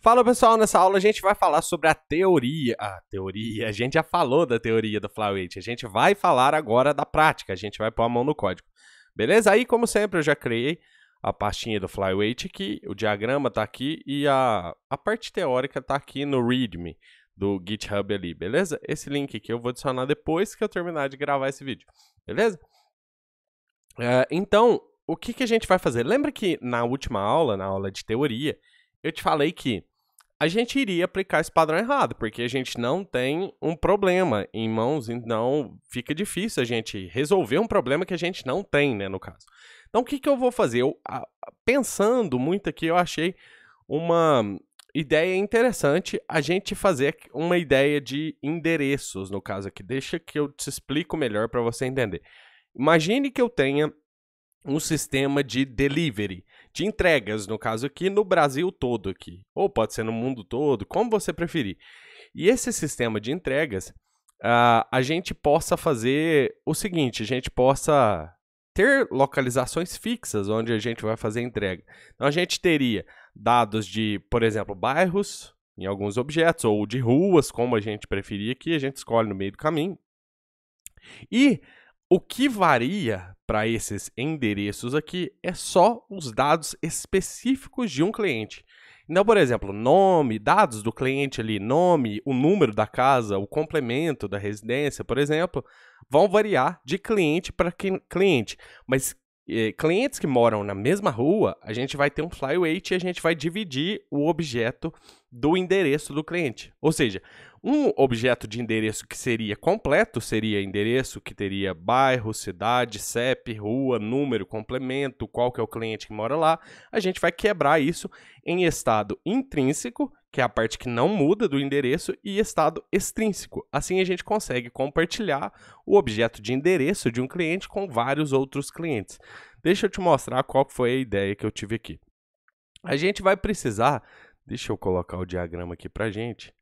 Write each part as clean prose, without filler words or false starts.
Fala pessoal, nessa aula a gente vai falar sobre a teoria. A gente já falou da teoria do Flyweight, a gente vai falar agora da prática, a gente vai pôr a mão no código. Beleza? Aí, como sempre, eu já criei a pastinha do Flyweight aqui, o diagrama tá aqui e a parte teórica tá aqui no README do GitHub ali, beleza? Esse link aqui eu vou adicionar depois que eu terminar de gravar esse vídeo, beleza? Então, o que a gente vai fazer? Lembra que na última aula, na aula de teoria, eu te falei que a gente iria aplicar esse padrão errado, porque a gente não tem um problema em mãos, então fica difícil a gente resolver um problema que a gente não tem, né, no caso. Então, o que eu vou fazer? Pensando muito aqui, eu achei uma ideia interessante a gente fazer uma ideia de endereços, no caso aqui. Deixa que eu te explico melhor para você entender. Imagine que eu tenha um sistema de delivery, de entregas, no caso aqui, no Brasil todo aqui. Ou pode ser no mundo todo, como você preferir. E esse sistema de entregas, a gente possa fazer o seguinte, a gente possa ter localizações fixas onde a gente vai fazer a entrega. Então, a gente teria dados de, por exemplo, bairros, em alguns objetos, ou de ruas, como a gente preferir aqui, a gente escolhe no meio do caminho. E o que varia para esses endereços aqui é só os dados específicos de um cliente. Então, por exemplo, nome, dados do cliente ali, nome, o número da casa, o complemento da residência, por exemplo, vão variar de cliente para cliente. Mas clientes que moram na mesma rua, a gente vai ter um Flyweight e a gente vai dividir o objeto do endereço do cliente. Ou seja, um objeto de endereço que seria completo seria endereço que teria bairro, cidade, CEP, rua, número, complemento, qual que é o cliente que mora lá. A gente vai quebrar isso em estado intrínseco, que é a parte que não muda do endereço, e estado extrínseco. Assim a gente consegue compartilhar o objeto de endereço de um cliente com vários outros clientes. Deixa eu te mostrar qual foi a ideia que eu tive aqui. A gente vai precisar, deixa eu colocar o diagrama aqui pra gente.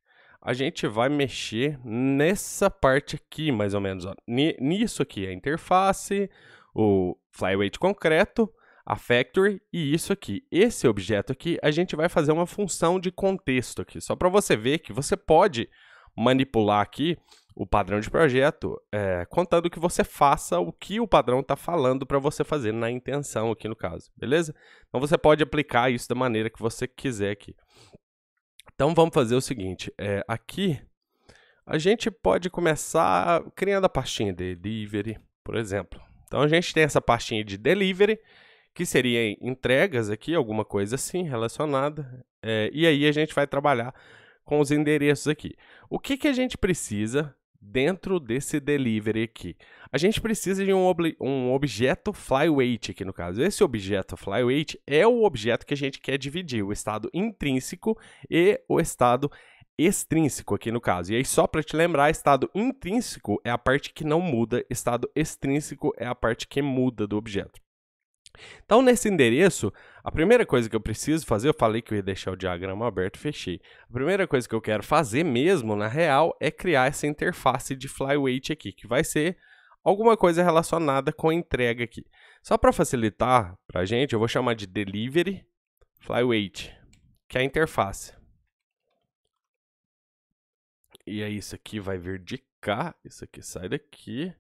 A gente vai mexer nessa parte aqui, mais ou menos. Ó. Nisso aqui, a interface, o Flyweight concreto, a factory e isso aqui. Esse objeto aqui, a gente vai fazer uma função de contexto aqui. Só para você ver que você pode manipular aqui o padrão de projeto, contando que você faça o que o padrão está falando para você fazer na intenção aqui no caso, beleza? Então você pode aplicar isso da maneira que você quiser aqui. Então vamos fazer o seguinte, aqui a gente pode começar criando a pastinha de delivery, por exemplo. Então a gente tem essa pastinha de delivery, que seria entregas aqui, alguma coisa assim relacionada, e aí a gente vai trabalhar com os endereços aqui. O que a gente precisa dentro desse delivery aqui? A gente precisa de um objeto Flyweight aqui no caso. Esse objeto Flyweight é o objeto que a gente quer dividir, o estado intrínseco e o estado extrínseco aqui no caso. E aí só para te lembrar, estado intrínseco é a parte que não muda, estado extrínseco é a parte que muda do objeto. Então, nesse endereço, a primeira coisa que eu preciso fazer, eu falei que eu ia deixar o diagrama aberto e fechei. A primeira coisa que eu quero fazer mesmo, na real, é criar essa interface de Flyweight aqui, que vai ser alguma coisa relacionada com a entrega aqui. Só para facilitar para a gente, eu vou chamar de Delivery Flyweight, que é a interface. E aí isso aqui vai vir de cá, isso aqui sai daqui.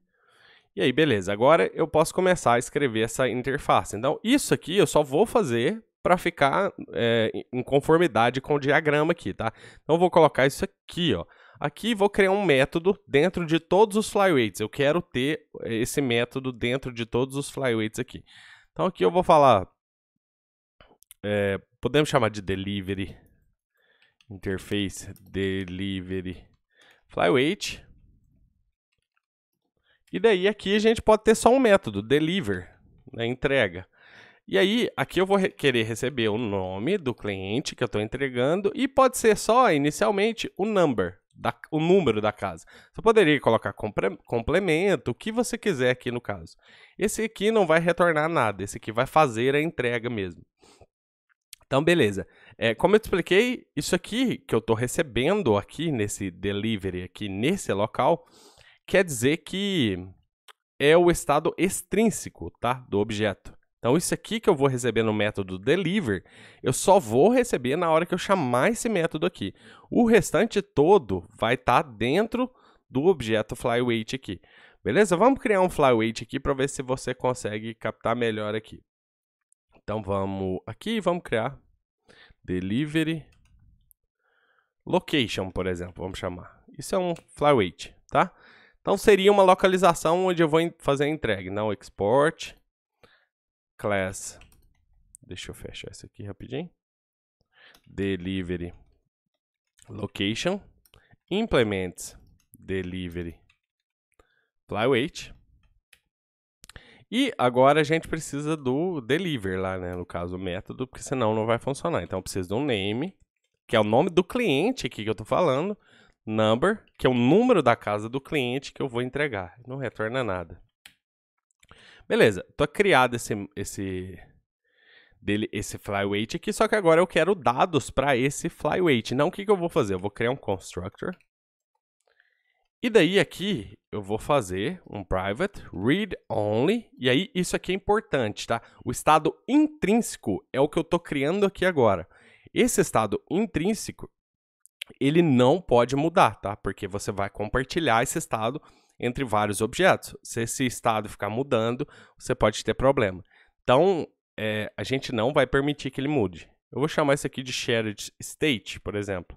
E aí, beleza. Agora eu posso começar a escrever essa interface. Então, isso aqui eu só vou fazer para ficar em conformidade com o diagrama aqui, tá? Então, eu vou colocar isso aqui, ó. Aqui vou criar um método dentro de todos os Flyweights. Eu quero ter esse método dentro de todos os Flyweights aqui. Então, aqui eu vou falar... podemos chamar de Delivery Interface Delivery Flyweight. E daí aqui a gente pode ter só um método, deliver, né, entrega. E aí aqui eu vou querer receber o nome do cliente que eu estou entregando e pode ser só inicialmente o número da casa. Você poderia colocar complemento, o que você quiser aqui no caso. Esse aqui não vai retornar nada, esse aqui vai fazer a entrega mesmo. Então, beleza. Como eu te expliquei, isso aqui que eu estou recebendo aqui nesse delivery, aqui nesse local, quer dizer que é o estado extrínseco, tá, do objeto. Então, isso aqui que eu vou receber no método deliver, eu só vou receber na hora que eu chamar esse método aqui. O restante todo vai estar dentro do objeto flyweight aqui. Beleza? Vamos criar um flyweight aqui para ver se você consegue captar melhor aqui. Então, vamos aqui e vamos criar delivery location, por exemplo, vamos chamar. Isso é um flyweight, tá? Então, seria uma localização onde eu vou fazer a entrega. Não export class. Deixa eu fechar isso aqui rapidinho. Delivery location. Implement delivery flyweight. E agora a gente precisa do deliver lá, né? No caso, o método, porque senão não vai funcionar. Então, eu preciso de um name, que é o nome do cliente aqui que eu tô falando. Number, que é o número da casa do cliente que eu vou entregar. Não retorna nada. Beleza, tô criado esse flyweight aqui, só que agora eu quero dados para esse flyweight. Então, o que eu vou fazer? Eu vou criar um constructor. E daí aqui eu vou fazer um private read only. E aí isso aqui é importante, tá? O estado intrínseco é o que eu tô criando aqui agora. Esse estado intrínseco, ele não pode mudar, tá? Porque você vai compartilhar esse estado entre vários objetos. Se esse estado ficar mudando, você pode ter problema. Então, a gente não vai permitir que ele mude. Eu vou chamar isso aqui de shared state, por exemplo.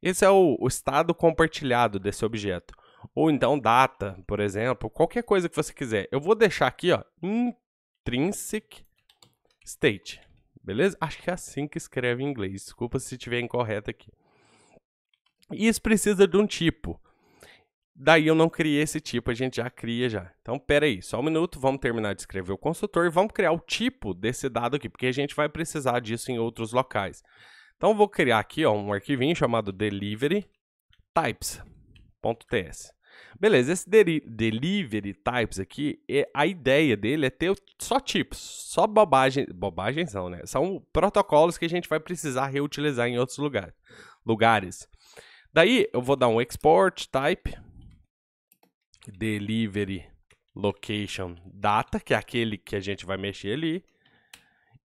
Esse é o estado compartilhado desse objeto. Ou então data, por exemplo, qualquer coisa que você quiser. Eu vou deixar aqui, ó, intrinsic state. Beleza? Acho que é assim que escreve em inglês. Desculpa se estiver incorreto aqui. E isso precisa de um tipo. Daí eu não criei esse tipo, a gente já cria já. Então, peraí, só um minuto, vamos terminar de escrever o construtor e vamos criar o tipo desse dado aqui, porque a gente vai precisar disso em outros locais. Então, eu vou criar aqui ó, um arquivinho chamado delivery types.ts. Beleza, esse delivery types aqui, a ideia dele é ter só tipos, só bobagens não, né? São protocolos que a gente vai precisar reutilizar em outros lugares. Daí, eu vou dar um export type delivery location data, que é aquele que a gente vai mexer ali.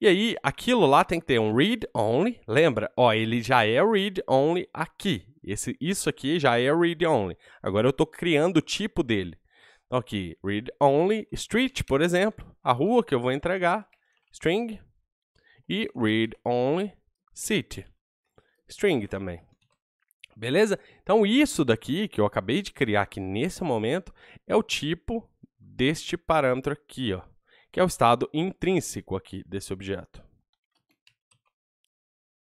E aí, aquilo lá tem que ter um read only. Lembra? Ó, ele já é read only aqui. Isso aqui já é read only. Agora eu estou criando o tipo dele. Então aqui, read only street, por exemplo, a rua que eu vou entregar, string, e read only city, string também. Beleza? Então isso daqui que eu acabei de criar aqui nesse momento é o tipo deste parâmetro aqui, ó, que é o estado intrínseco aqui desse objeto.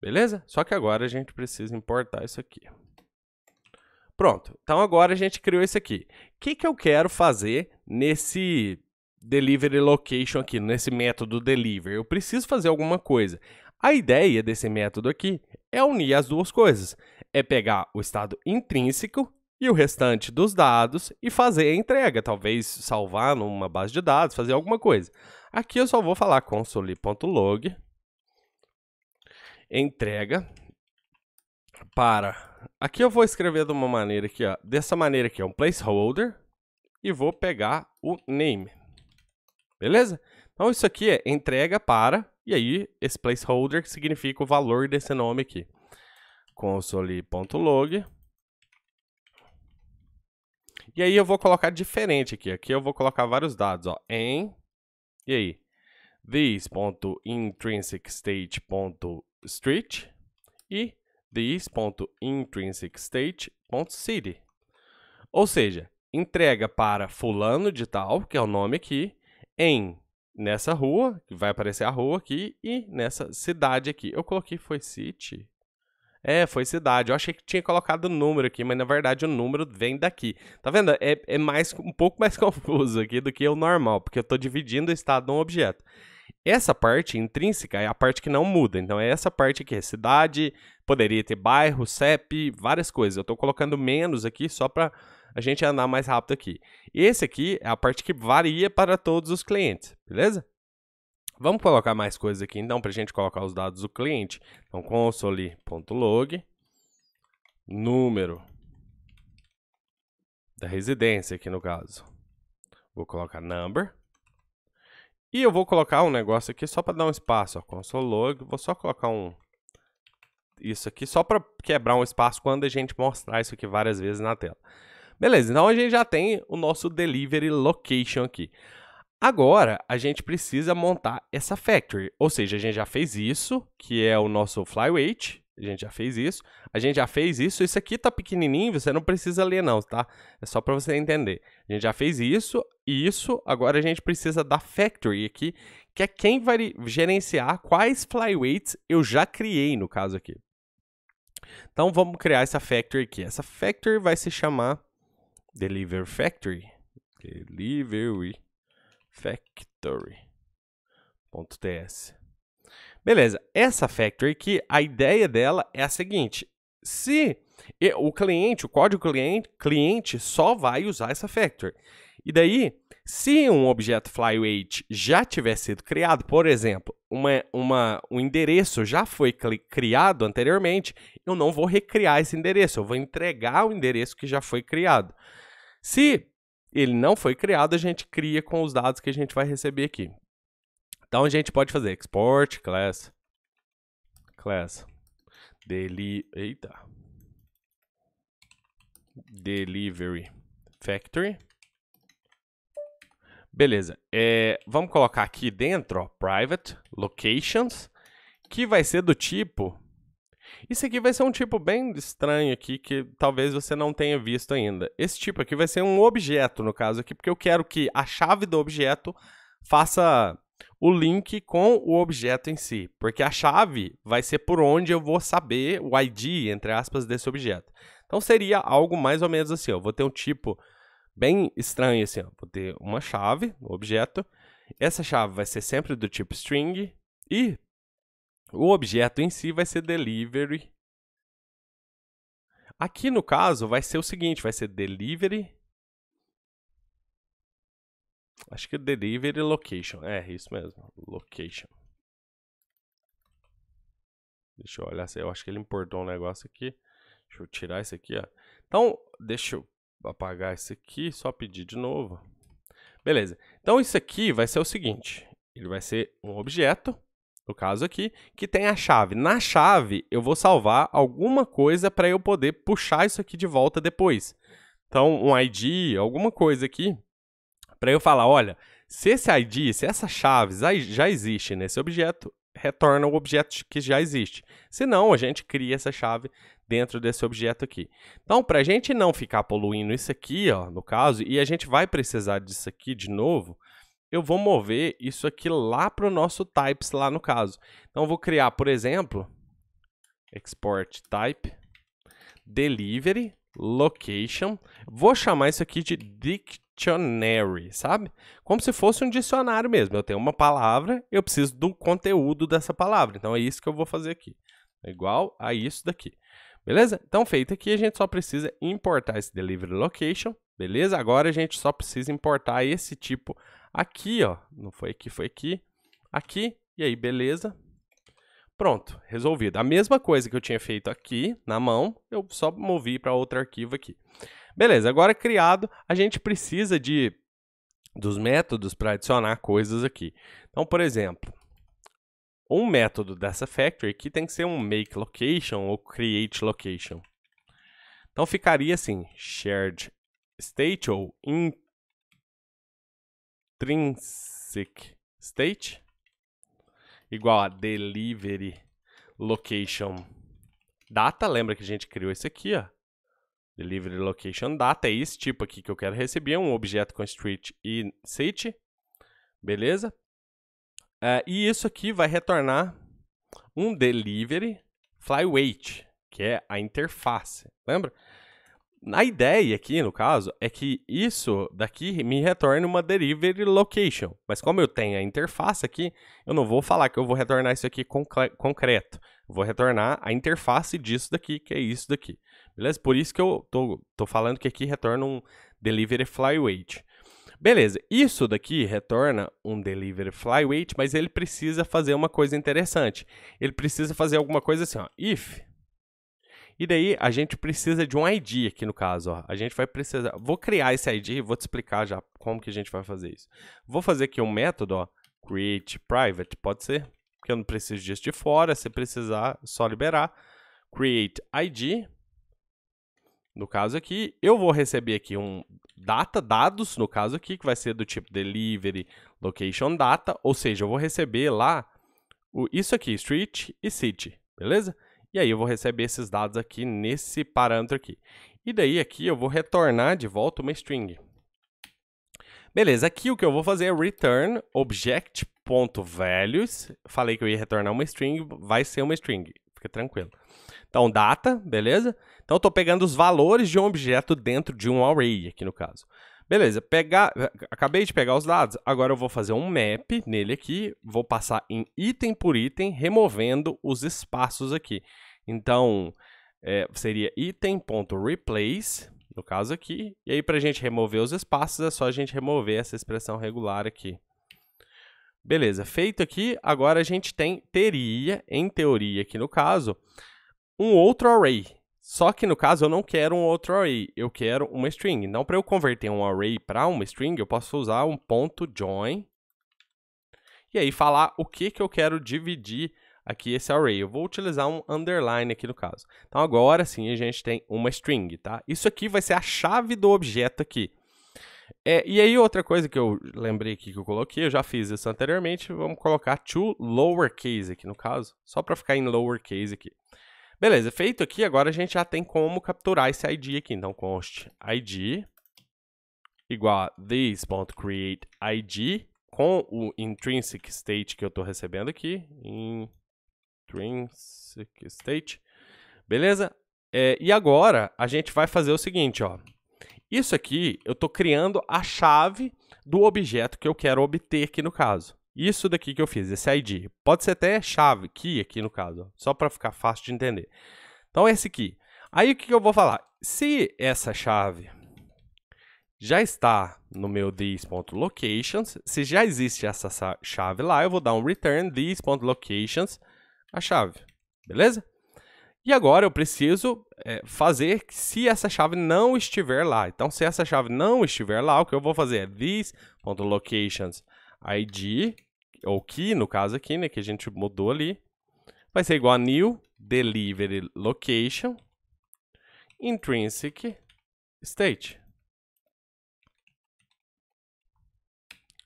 Beleza? Só que agora a gente precisa importar isso aqui. Pronto. Então agora a gente criou isso aqui. O que eu quero fazer nesse delivery location aqui, nesse método deliver? Eu preciso fazer alguma coisa. A ideia desse método aqui é unir as duas coisas. É pegar o estado intrínseco e o restante dos dados e fazer a entrega. Talvez salvar numa base de dados, fazer alguma coisa. Aqui eu só vou falar console.log entrega para... Aqui eu vou escrever de uma maneira aqui, ó, dessa maneira aqui, um placeholder, e vou pegar o name. Beleza? Então isso aqui é entrega para, e aí esse placeholder significa o valor desse nome aqui. Console.log. E aí eu vou colocar diferente aqui. Aqui eu vou colocar vários dados, ó, em, e aí, this.intrinsicState.street e this.intrinsicState.city. Ou seja, entrega para fulano de tal, que é o nome aqui, nessa rua, que vai aparecer a rua aqui, e nessa cidade aqui. Eu coloquei, foi city? Foi cidade. Eu achei que tinha colocado o número aqui, mas na verdade o número vem daqui. Tá vendo? É um pouco mais confuso aqui do que o normal, porque eu estou dividindo o estado de um objeto. Essa parte intrínseca é a parte que não muda. Então, é essa parte aqui, é cidade, poderia ter bairro, CEP, várias coisas. Eu estou colocando menos aqui só para a gente andar mais rápido aqui. Esse aqui é a parte que varia para todos os clientes, beleza? Vamos colocar mais coisas aqui, então, para a gente colocar os dados do cliente. Então, console.log, número da residência aqui no caso. Vou colocar number. E eu vou colocar um negócio aqui só para dar um espaço, ó, console log, vou só colocar isso aqui só para quebrar um espaço quando a gente mostrar isso aqui várias vezes na tela. Beleza, então a gente já tem o nosso delivery location aqui. Agora, a gente precisa montar essa factory, ou seja, a gente já fez isso, que é o nosso flyweight, a gente já fez isso, isso aqui tá pequenininho, você não precisa ler não, tá? É só para você entender. A gente já fez isso, agora a gente precisa da factory aqui, que é quem vai gerenciar quais flyweights eu já criei no caso aqui. Então, vamos criar essa factory aqui. Essa factory vai se chamar Delivery Factory. Delivery Factory.ts. Beleza, essa factory aqui, a ideia dela é a seguinte: se o código cliente só vai usar essa factory. E daí, se um objeto flyweight já tiver sido criado, por exemplo, um endereço já foi criado anteriormente, eu não vou recriar esse endereço, eu vou entregar o endereço que já foi criado. Se ele não foi criado, a gente cria com os dados que a gente vai receber aqui. Então, a gente pode fazer export class delivery factory. Beleza, vamos colocar aqui dentro, ó, private locations, que vai ser do tipo... Isso aqui vai ser um tipo bem estranho aqui, que talvez você não tenha visto ainda. Esse tipo aqui vai ser um objeto, no caso aqui, porque eu quero que a chave do objeto faça o link com o objeto em si. Porque a chave vai ser por onde eu vou saber o ID, entre aspas, desse objeto. Então seria algo mais ou menos assim, ó. Vou ter um tipo bem estranho assim, ó. Vou ter uma chave, um objeto. Essa chave vai ser sempre do tipo string e o objeto em si vai ser delivery. Aqui no caso vai ser o seguinte, vai ser delivery. Acho que delivery location. É, isso mesmo, location. Deixa eu olhar, eu acho que ele importou um negócio aqui. Deixa eu tirar isso aqui, ó. Então, deixa eu apagar isso aqui, só pedir de novo. Beleza. Então isso aqui vai ser o seguinte, ele vai ser um objeto, no caso aqui, que tem a chave. Na chave, eu vou salvar alguma coisa para eu poder puxar isso aqui de volta depois. Então, um ID, alguma coisa aqui, para eu falar, olha, se esse ID, se essa chave já existe nesse objeto, retorna o objeto que já existe. Se não, a gente cria essa chave dentro desse objeto aqui. Então, para a gente não ficar poluindo isso aqui, ó, no caso, e a gente vai precisar disso aqui de novo, eu vou mover isso aqui lá para o nosso types lá no caso. Então, eu vou criar, por exemplo, export type, delivery, location. Vou chamar isso aqui de dictionary, sabe? Como se fosse um dicionário mesmo. Eu tenho uma palavra, eu preciso do conteúdo dessa palavra. Então, é isso que eu vou fazer aqui. É igual a isso daqui. Beleza? Então, feito aqui, a gente só precisa importar esse delivery location. Beleza? Agora, a gente só precisa importar esse tipo aqui, ó. Não foi aqui, foi aqui. Aqui. E aí, beleza? Pronto, resolvido. A mesma coisa que eu tinha feito aqui na mão, eu só movi para outro arquivo aqui. Beleza, agora criado, a gente precisa dos métodos para adicionar coisas aqui. Então, por exemplo, um método dessa factory aqui tem que ser um make location ou create location. Então, ficaria assim, shared state ou intrinsic state igual a delivery location data. Lembra que a gente criou esse aqui, ó. Delivery location data é esse tipo aqui que eu quero receber, um objeto com street e city. Beleza? E isso aqui vai retornar um delivery flyweight, que é a interface. Lembra? A ideia aqui, no caso, é que isso daqui me retorne uma delivery location. Mas como eu tenho a interface aqui, eu não vou falar que eu vou retornar isso aqui concreto. Eu vou retornar a interface disso daqui, que é isso daqui. Beleza? Por isso que eu tô falando que aqui retorna um delivery flyweight. Beleza, isso daqui retorna um delivery flyweight, mas ele precisa fazer uma coisa interessante. Ele precisa fazer alguma coisa assim, ó, if... E daí, a gente precisa de um ID aqui no caso, ó. A gente vai precisar... Vou criar esse ID e vou te explicar já como que a gente vai fazer isso. Vou fazer aqui um método, ó, create private, pode ser, porque eu não preciso disso de fora, se precisar, só liberar. Create ID, no caso aqui, eu vou receber aqui um dados, no caso aqui, que vai ser do tipo delivery location data, ou seja, eu vou receber lá isso aqui, street e city, beleza? E aí eu vou receber esses dados aqui nesse parâmetro aqui. E daí aqui eu vou retornar de volta uma string. Beleza, aqui o que eu vou fazer é return object.values. Falei que eu ia retornar uma string, vai ser uma string, fica tranquilo. Então, data, beleza? Então, eu estou pegando os valores de um objeto dentro de um array, aqui no caso. Beleza, acabei de pegar os dados, agora eu vou fazer um map nele aqui, vou passar em item por item, removendo os espaços aqui. Então, seria item.replace, no caso aqui, e aí para a gente remover os espaços, é só a gente remover essa expressão regular aqui. Beleza, feito aqui, agora a gente teria, em teoria aqui no caso, um outro array. Só que no caso eu não quero um outro array, eu quero uma string. Então, para eu converter um array para uma string, eu posso usar um ponto .join e aí falar o que eu quero dividir aqui esse array. Eu vou utilizar um underline aqui no caso. Então, agora sim a gente tem uma string, tá? Isso aqui vai ser a chave do objeto aqui. E aí, outra coisa que eu lembrei aqui que eu coloquei, eu já fiz isso anteriormente, vamos colocar to lowercase aqui no caso, só para ficar em lowercase aqui. Beleza, feito aqui, agora a gente já tem como capturar esse ID aqui. Então, const id igual a this.createID com o intrinsic state que eu estou recebendo aqui. Intrinsic state. Beleza? E agora, a gente vai fazer o seguinte, ó. Isso aqui, eu estou criando a chave do objeto que eu quero obter aqui no caso. Isso daqui que eu fiz, esse ID. Pode ser até chave, key aqui no caso, só para ficar fácil de entender. Então, esse aqui. Aí, o que eu vou falar? Se essa chave já está no meu this.locations, se já existe essa chave lá, eu vou dar um return this.locations, a chave. Beleza? E agora eu preciso fazer se essa chave não estiver lá. Então, se essa chave não estiver lá, o que eu vou fazer é this.locations ID, ou key, no caso aqui, né, que a gente mudou ali, vai ser igual a new delivery location intrinsic state.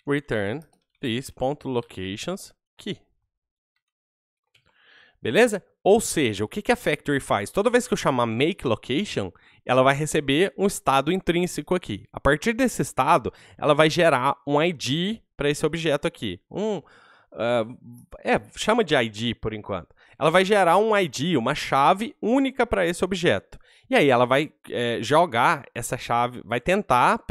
Return this.locations key. Beleza? Ou seja, o que a factory faz? Toda vez que eu chamar make location, ela vai receber um estado intrínseco aqui. A partir desse estado, ela vai gerar um ID para esse objeto aqui. Chama de ID por enquanto. Ela vai gerar um ID, uma chave única para esse objeto. E aí ela vai jogar essa chave, vai tentar,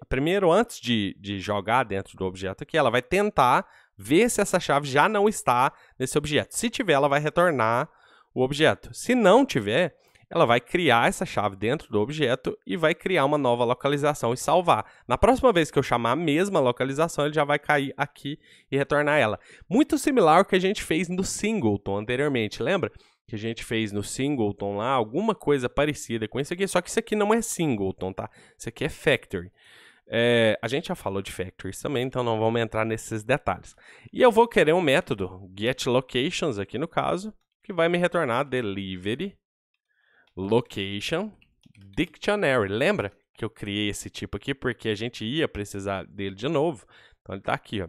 primeiro antes de jogar dentro do objeto aqui, ela vai tentar ver se essa chave já não está nesse objeto. Se tiver, ela vai retornar o objeto. Se não tiver, ela vai criar essa chave dentro do objeto e vai criar uma nova localização e salvar. Na próxima vez que eu chamar a mesma localização, ele já vai cair aqui e retornar ela. Muito similar ao que a gente fez no singleton anteriormente, lembra? Que a gente fez no singleton lá, alguma coisa parecida com isso aqui, só que isso aqui não é singleton, tá? Isso aqui é factory. A gente já falou de factories também, então não vamos entrar nesses detalhes. E eu vou querer um método getLocations aqui no caso, que vai me retornar delivery location dictionary. Lembra que eu criei esse tipo aqui porque a gente ia precisar dele de novo? Então ele está aqui, ó.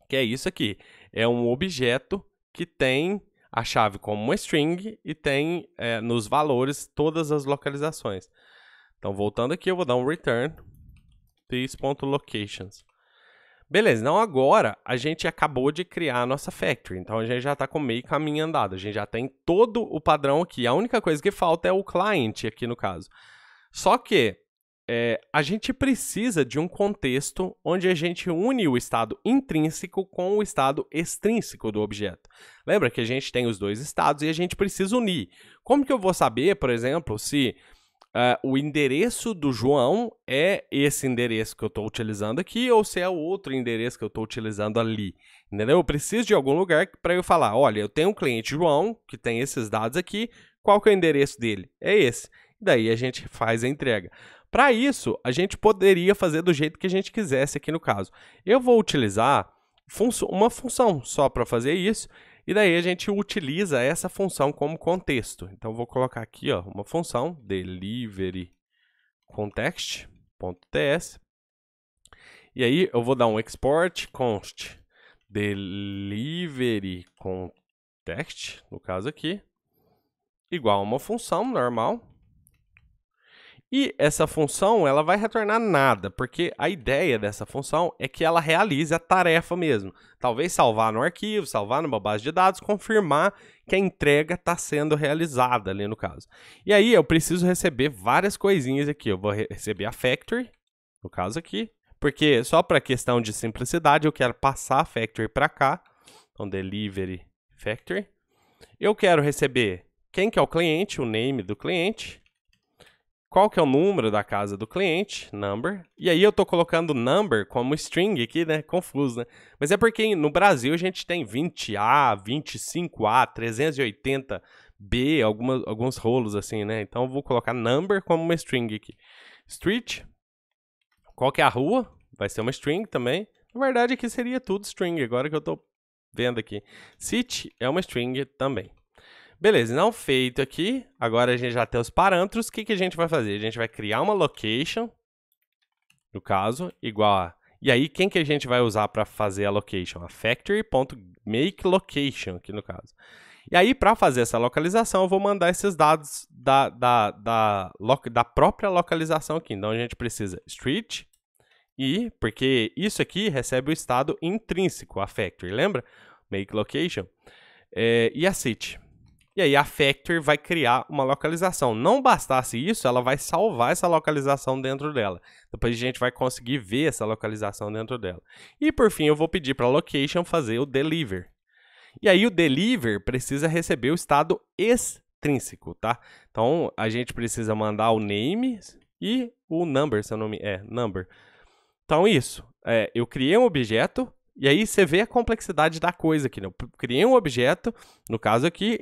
Que é isso aqui. É um objeto que tem a chave como uma string e tem nos valores todas as localizações. Então voltando aqui, eu vou dar um return this.locations. Beleza, então agora a gente acabou de criar a nossa factory, então a gente já está com meio caminho andado, a gente já tem todo o padrão aqui, a única coisa que falta é o client aqui no caso. Só que a gente precisa de um contexto onde a gente une o estado intrínseco com o estado extrínseco do objeto. Lembra que a gente tem os dois estados e a gente precisa unir. Como que eu vou saber, por exemplo, se o endereço do João é esse endereço que eu estou utilizando aqui ou se é o outro endereço que eu estou utilizando ali, entendeu? Eu preciso de algum lugar para eu falar, olha, eu tenho um cliente João que tem esses dados aqui, qual que é o endereço dele? É esse. Daí a gente faz a entrega. Para isso, a gente poderia fazer do jeito que a gente quisesse aqui no caso. Eu vou utilizar uma função só para fazer isso. E daí a gente utiliza essa função como contexto. Então, eu vou colocar aqui ó, uma função, delivery context.ts. E aí, eu vou dar um export const delivery context, no caso aqui, igual a uma função normal. E essa função, ela vai retornar nada, porque a ideia dessa função é que ela realize a tarefa mesmo. Talvez salvar no arquivo, salvar numa base de dados, confirmar que a entrega está sendo realizada ali no caso. E aí eu preciso receber várias coisinhas aqui. Eu vou receber a factory, no caso aqui, porque só para questão de simplicidade eu quero passar a factory para cá. Então, delivery factory. Eu quero receber quem que é o cliente, o name do cliente. Qual que é o número da casa do cliente, number. E aí eu estou colocando number como string aqui, né? Confuso, né? Mas é porque no Brasil a gente tem 20A, 25A, 380B, alguns rolos assim, né? Então eu vou colocar number como uma string aqui. Street. Qual que é a rua? Vai ser uma string também. Na verdade aqui seria tudo string, agora que eu estou vendo aqui. City é uma string também. Beleza, então feito aqui, agora a gente já tem os parâmetros, o que a gente vai fazer? A gente vai criar uma location, no caso, igual a... E aí, quem que a gente vai usar para fazer a location? A factory.makeLocation, aqui no caso. E aí, para fazer essa localização, eu vou mandar esses dados da própria localização aqui. Então, a gente precisa street, porque isso aqui recebe o estado intrínseco, a factory, lembra? MakeLocation. E a city. E aí a factory vai criar uma localização. Não bastasse isso, ela vai salvar essa localização dentro dela. Depois a gente vai conseguir ver essa localização dentro dela. E por fim eu vou pedir para a location fazer o deliver. E aí o deliver precisa receber o estado extrínseco, tá? Então a gente precisa mandar o name e o number, se eu não me... number. Então isso, eu criei um objeto. E aí você vê a complexidade da coisa aqui, né? Eu criei um objeto, no caso aqui,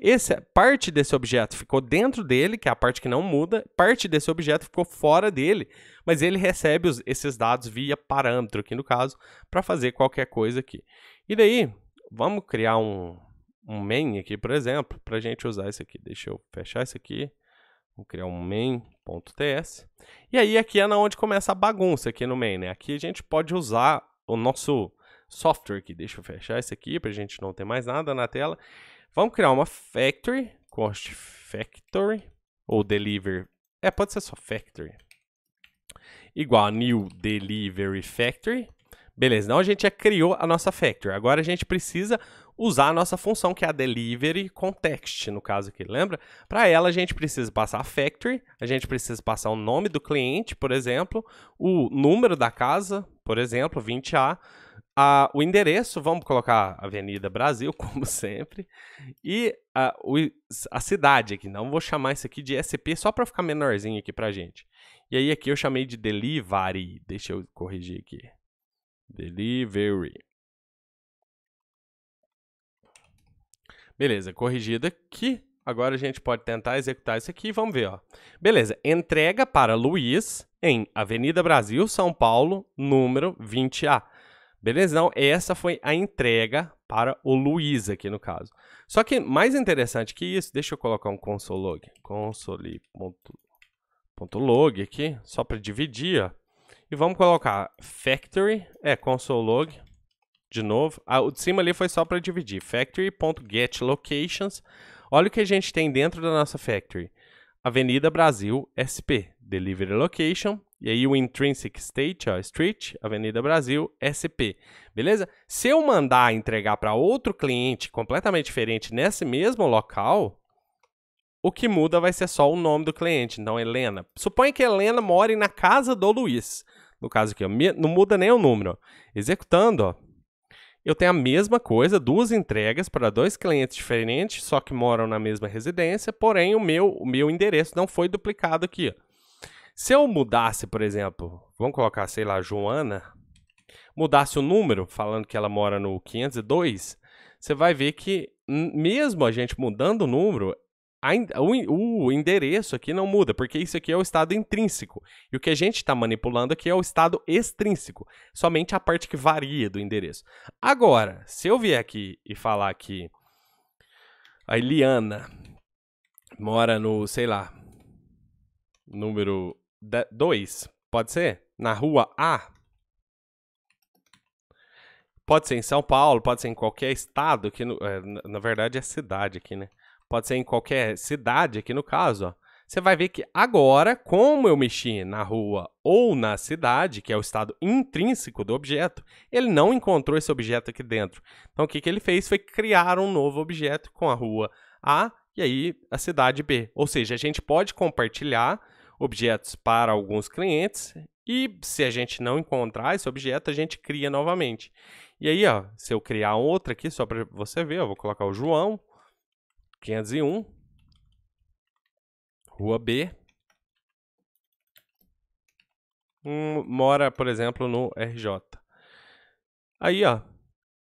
parte desse objeto ficou dentro dele, que é a parte que não muda, parte desse objeto ficou fora dele, mas ele recebe esses dados via parâmetro aqui no caso, para fazer qualquer coisa aqui. E daí, vamos criar um main aqui, por exemplo, para a gente usar isso aqui. Deixa eu fechar isso aqui, vou criar um main.ts. E aí aqui é onde começa a bagunça aqui no main, né? Aqui a gente pode usar o nosso software aqui. Deixa eu fechar isso aqui para a gente não ter mais nada na tela. Vamos criar uma factory, const factory, ou deliver, pode ser só factory, igual a new delivery factory. Beleza, então a gente já criou a nossa factory. Agora a gente precisa usar a nossa função, que é a delivery context, no caso aqui, lembra? Para ela a gente precisa passar a factory, a gente precisa passar o nome do cliente, por exemplo, o número da casa, por exemplo, 20A, o endereço, vamos colocar Avenida Brasil, como sempre, e a cidade aqui. Não vou chamar isso aqui de SP, só para ficar menorzinho aqui para a gente. E aí aqui eu chamei de delivery, deixa eu corrigir aqui. Delivery. Beleza, corrigido aqui. Agora a gente pode tentar executar isso aqui e vamos ver, ó. Beleza, entrega para Luiz em Avenida Brasil, São Paulo, número 20A. Beleza? Então, essa foi a entrega para o Luiz aqui no caso. Só que mais interessante que isso, deixa eu colocar um console.log. Console.log aqui, só para dividir, ó. E vamos colocar factory, console.log, de novo. O de cima ali foi só para dividir. Factory.getLocations. Olha o que a gente tem dentro da nossa factory. Avenida Brasil, SP, Delivery Location. E aí o intrinsic state, ó, street, Avenida Brasil, SP. Beleza? Se eu mandar entregar para outro cliente completamente diferente nesse mesmo local, o que muda vai ser só o nome do cliente. Então, Helena. Suponha que a Helena more na casa do Luiz. No caso aqui, ó, não muda nem o número. Ó. Executando, ó, eu tenho a mesma coisa, 2 entregas para 2 clientes diferentes, só que moram na mesma residência, porém o meu endereço não foi duplicado aqui. Ó. Se eu mudasse, por exemplo, vamos colocar, sei lá, Joana, mudasse o número, falando que ela mora no 502, você vai ver que, mesmo a gente mudando o número, o endereço aqui não muda, porque isso aqui é o estado intrínseco. E o que a gente está manipulando aqui é o estado extrínseco, somente a parte que varia do endereço. Agora, se eu vier aqui e falar que a Eliana mora no, sei lá, número 2, pode ser? Na rua A. Pode ser em São Paulo, pode ser em qualquer estado, que na verdade é cidade aqui, né? Pode ser em qualquer cidade aqui no caso, ó. Você vai ver que agora, como eu mexi na rua ou na cidade, que é o estado intrínseco do objeto, ele não encontrou esse objeto aqui dentro. Então o que ele fez foi criar um novo objeto com a rua A e aí a cidade B. Ou seja, a gente pode compartilhar objetos para alguns clientes e se a gente não encontrar esse objeto, a gente cria novamente. E aí, ó, se eu criar outra aqui, só para você ver, eu vou colocar o João, 501, Rua B, mora, por exemplo, no RJ. Aí, ó,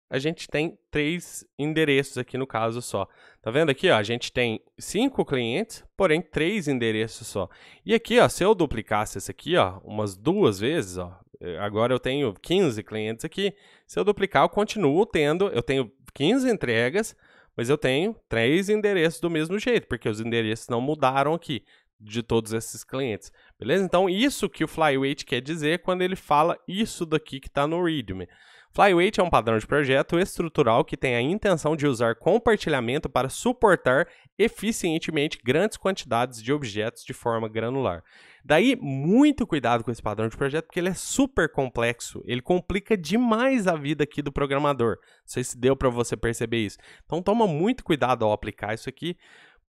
a gente tem 3 endereços aqui no caso só. Tá vendo aqui, ó? A gente tem 5 clientes, porém 3 endereços só. E aqui, ó, se eu duplicasse esse aqui, ó, umas 2 vezes, ó, agora eu tenho 15 clientes aqui. Se eu duplicar, eu continuo tendo, eu tenho 15 entregas, mas eu tenho 3 endereços do mesmo jeito, porque os endereços não mudaram aqui de todos esses clientes, beleza? Então, isso que o Flyweight quer dizer quando ele fala isso daqui que está no README. Flyweight é um padrão de projeto estrutural que tem a intenção de usar compartilhamento para suportar eficientemente grandes quantidades de objetos de forma granular. Daí, muito cuidado com esse padrão de projeto, porque ele é super complexo. Ele complica demais a vida aqui do programador. Não sei se deu para você perceber isso. Então, toma muito cuidado ao aplicar isso aqui,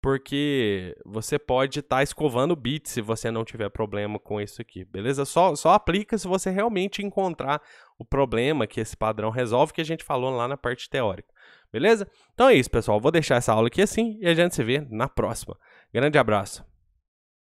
porque você pode estar escovando bits se você não tiver problema com isso aqui, beleza? Só aplica se você realmente encontrar o problema que esse padrão resolve, que a gente falou lá na parte teórica, beleza? Então é isso, pessoal. Vou deixar essa aula aqui assim e a gente se vê na próxima. Grande abraço.